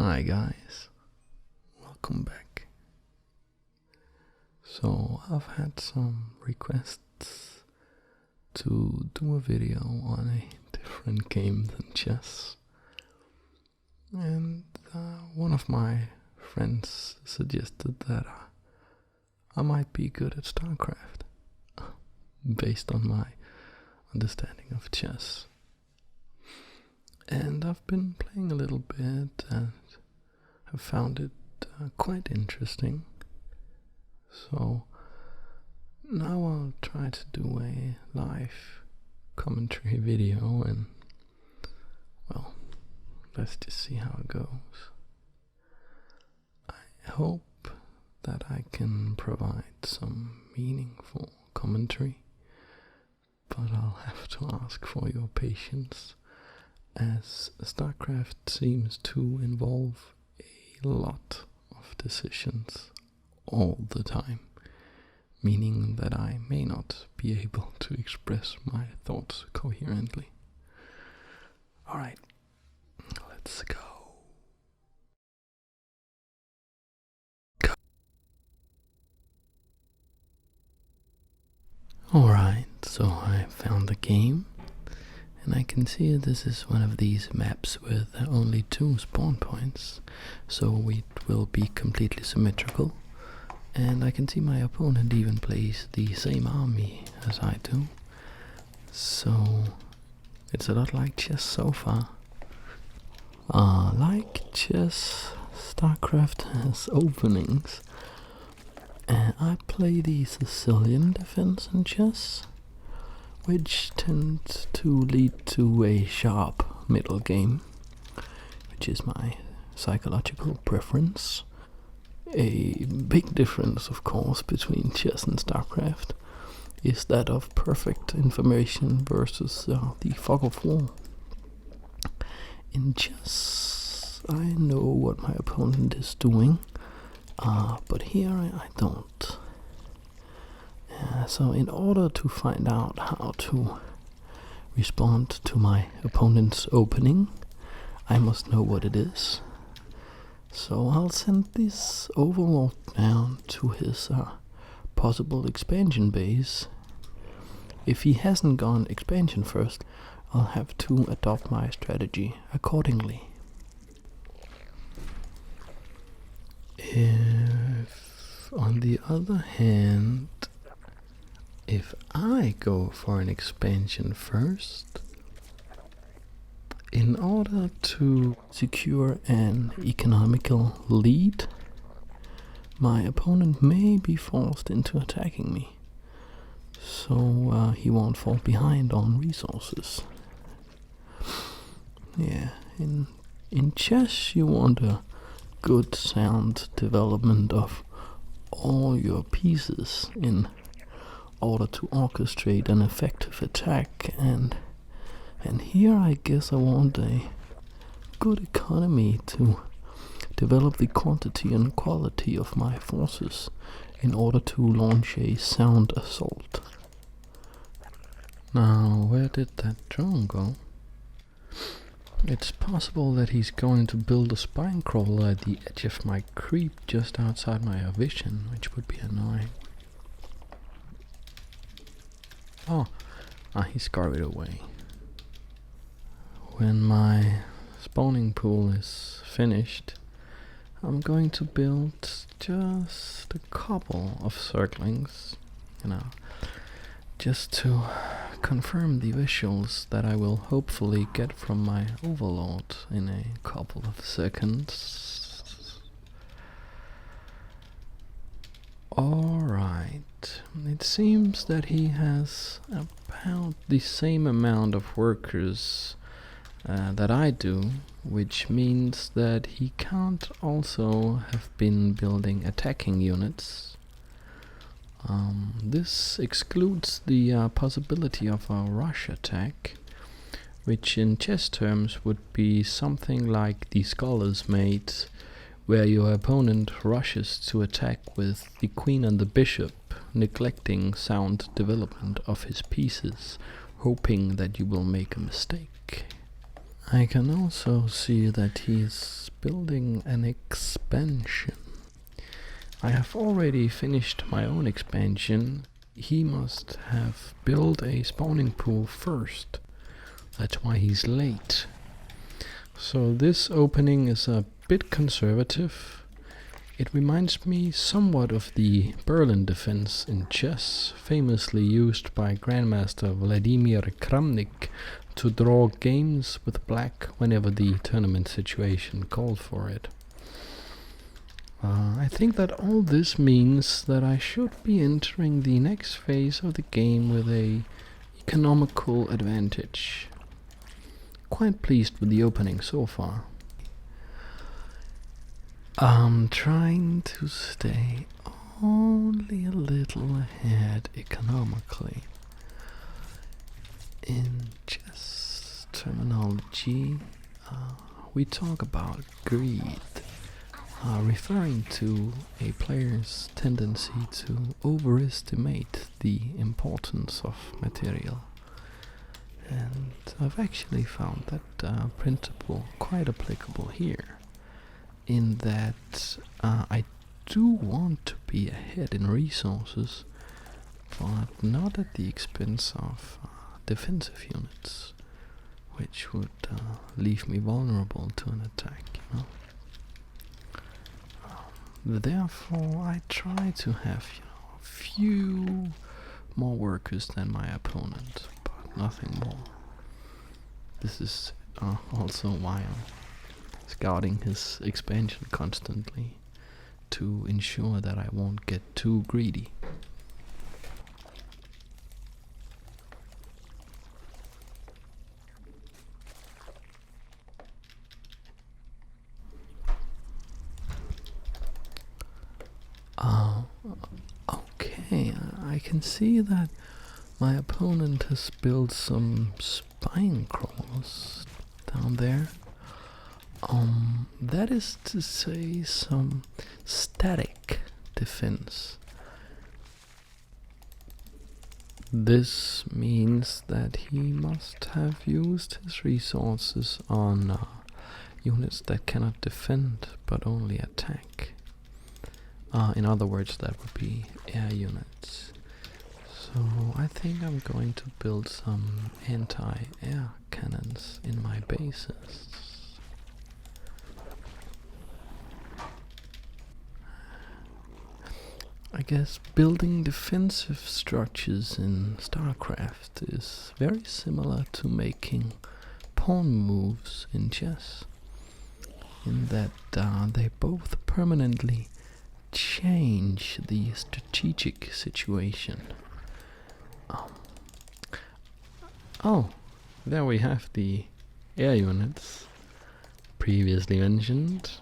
Hi guys, welcome back. So I've had some requests to do a video on a different game than chess, and one of my friends suggested that I might be good at StarCraft based on my understanding of chess. And I've been playing a little bit and have found it quite interesting. So now I'll try to do a live commentary video and, well, let's just see how it goes. I hope that I can provide some meaningful commentary, but I'll have to ask for your patience, as StarCraft seems to involve a lot of decisions all the time, meaning that I may not be able to express my thoughts coherently. Alright, let's go. Alright, so I found the game. And I can see this is one of these maps with only 2 spawn points, so it will be completely symmetrical. And I can see my opponent even plays the same army as I do, so it's a lot like chess so far. Like chess, StarCraft has openings, and I play the Sicilian defense in chess, which tends to lead to a sharp middle game, which is my psychological preference. A big difference, of course, between chess and StarCraft is that of perfect information versus the fog of war. In chess, I know what my opponent is doing, but here I don't. So in order to find out how to respond to my opponent's opening, I must know what it is. So I'll send this overlord down to his possible expansion base. If he hasn't gone expansion first, I'll have to adopt my strategy accordingly. If, on the other hand, if I go for an expansion first, in order to secure an economical lead, my opponent may be forced into attacking me, so he won't fall behind on resources. Yeah, in chess you want a good sound development of all your pieces in order to orchestrate an effective attack, and here I guess I want a good economy to develop the quantity and quality of my forces in order to launch a sound assault. Now, where did that drone go? It's possible that he's going to build a spine crawler at the edge of my creep just outside my vision, which would be annoying. He scurried away. When my spawning pool is finished, I'm going to build just a couple of circlings, just to confirm the visuals that I will hopefully get from my overlord in a couple of seconds. Alright, it seems that he has about the same amount of workers that I do, which means that he can't also have been building attacking units. This excludes the possibility of a rush attack, which in chess terms would be something like the Scholar's Mate, where your opponent rushes to attack with the queen and the bishop, neglecting sound development of his pieces, hoping that you will make a mistake. I can also see that he's building an expansion. I have already finished my own expansion. He must have built a spawning pool first. That's why he's late. So this opening is a bit conservative. It reminds me somewhat of the Berlin defense in chess, famously used by Grandmaster Vladimir Kramnik to draw games with black whenever the tournament situation called for it. I think that all this means that I should be entering the next phase of the game with a economical advantage. Quite pleased with the opening so far. I'm trying to stay only a little ahead economically. In chess terminology, we talk about greed, referring to a player's tendency to overestimate the importance of material. And I've actually found that principle quite applicable here, in that I do want to be ahead in resources, but not at the expense of defensive units, which would leave me vulnerable to an attack, you know. Therefore, I try to have, a few more workers than my opponent, but nothing more. This is also why I'm scouting his expansion constantly, to ensure that I won't get too greedy. Okay, I can see that my opponent has built some spine crawlers down there. That is to say, some static defense. This means that he must have used his resources on units that cannot defend but only attack. In other words, that would be air units. So I think I'm going to build some anti-air cannons in my bases. I guess building defensive structures in StarCraft is very similar to making pawn moves in chess, in that they both permanently change the strategic situation. Oh, there we have the air units previously mentioned.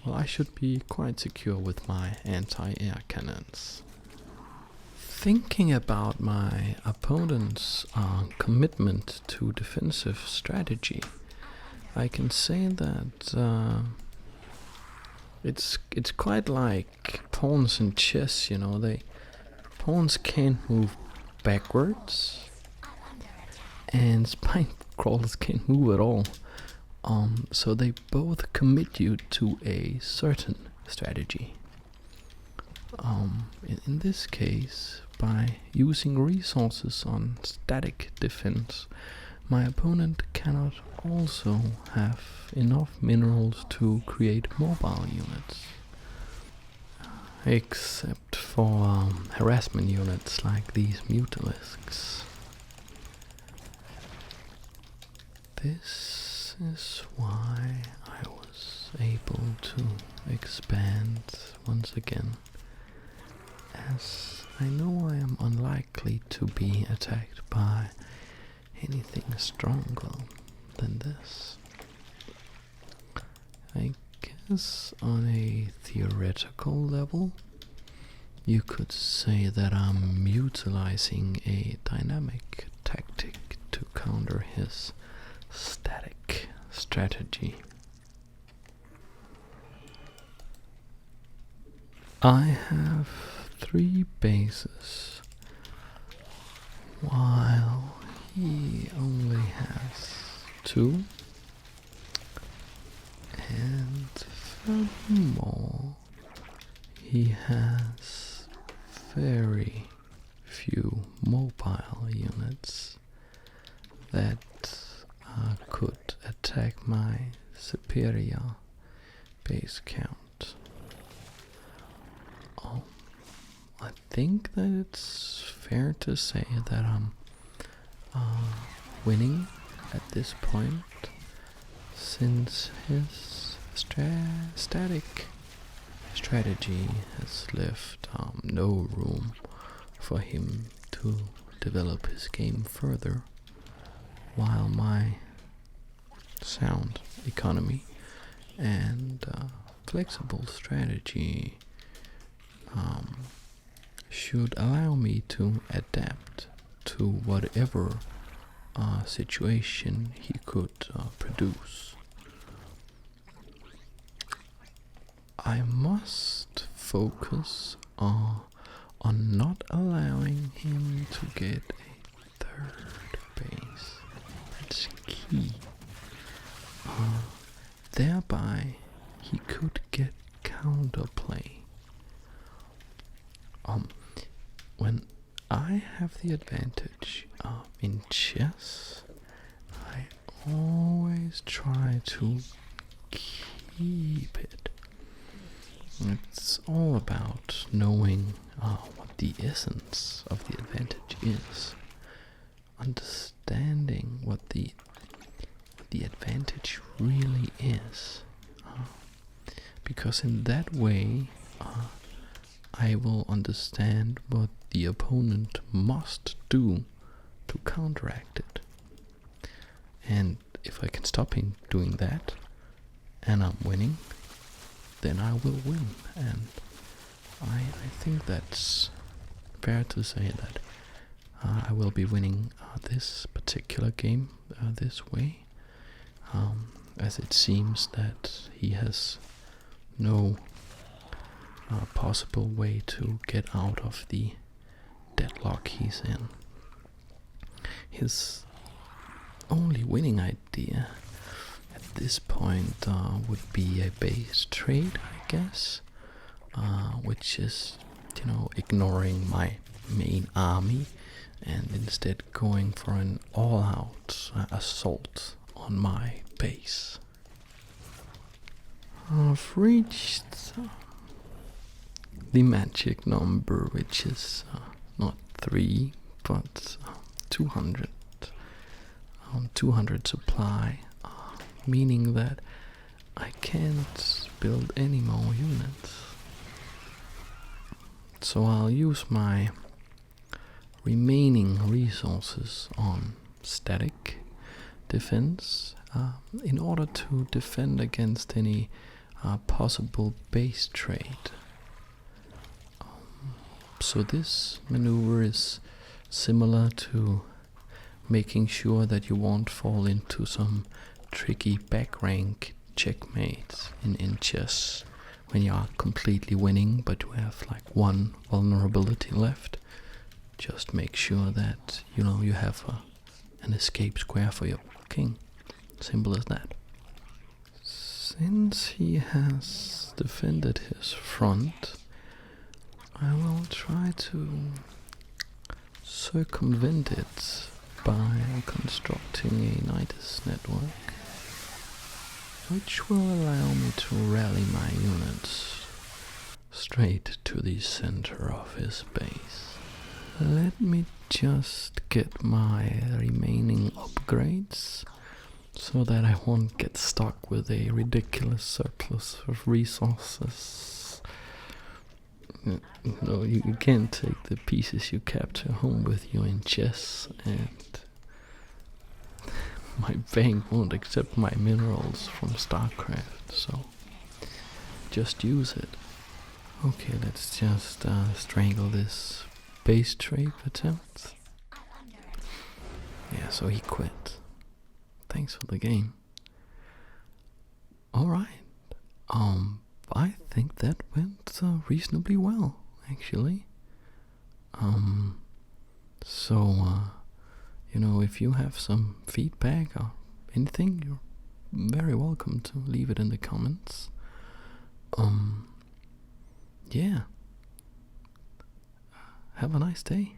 Well, I should be quite secure with my anti-air cannons. Thinking about my opponent's commitment to defensive strategy, I can say that it's quite like pawns in chess, you know. Pawns can't move backwards, and spine crawlers can't move at all. So they both commit you to a certain strategy. In this case, by using resources on static defense, my opponent cannot also have enough minerals to create mobile units. Except for harassment units like these mutalisks. This is why I was able to expand once again, as I know I am unlikely to be attacked by anything stronger than this. I guess on a theoretical level, you could say that I'm utilizing a dynamic tactic to counter his static strategy. I have 3 bases, while he only has 2. And furthermore, he has very few mobile units that could attack my superior base count. I think that it's fair to say that I'm winning at this point, since his static strategy has left no room for him to develop his game further, while my sound economy and flexible strategy should allow me to adapt to whatever situation he could produce. I must focus on not allowing him to get a third base. That's key. Thereby, he could get counterplay. When I have the advantage in chess, I always try to keep it. It's all about knowing what the essence of the advantage is, understanding what the advantage really is, because in that way I will understand what the opponent must do to counteract it. And if I can stop him doing that and I'm winning, then I will win. And I think that's fair to say that I will be winning this particular game this way, as it seems that he has no possible way to get out of the deadlock he's in. His only winning idea at this point would be a base trade, I guess, which is, ignoring my main army and instead going for an all-out assault on my base. I've reached the magic number, which is not 3 but 200. 200 supply, meaning that I can't build any more units. So I'll use my remaining resources on static defense in order to defend against any possible base trade. So this maneuver is similar to making sure that you won't fall into some tricky back rank checkmates in chess when you are completely winning but you have like one vulnerability left. Just make sure that you have an escape square for your king. Simple as that. Since he has defended his front, I will try to circumvent it by constructing a nidus network, which will allow me to rally my units straight to the center of his base. Let me just get my remaining upgrades so that I won't get stuck with a ridiculous surplus of resources. You can't take the pieces you capture home with you in chess, and my bank won't accept my minerals from StarCraft, so just use it. Okay, let's just strangle this base trade attempt. Yeah, so he quit. Thanks for the game. Alright, I think that went reasonably well, actually. So, if you have some feedback or anything, you're very welcome to leave it in the comments. Yeah. Have a nice day.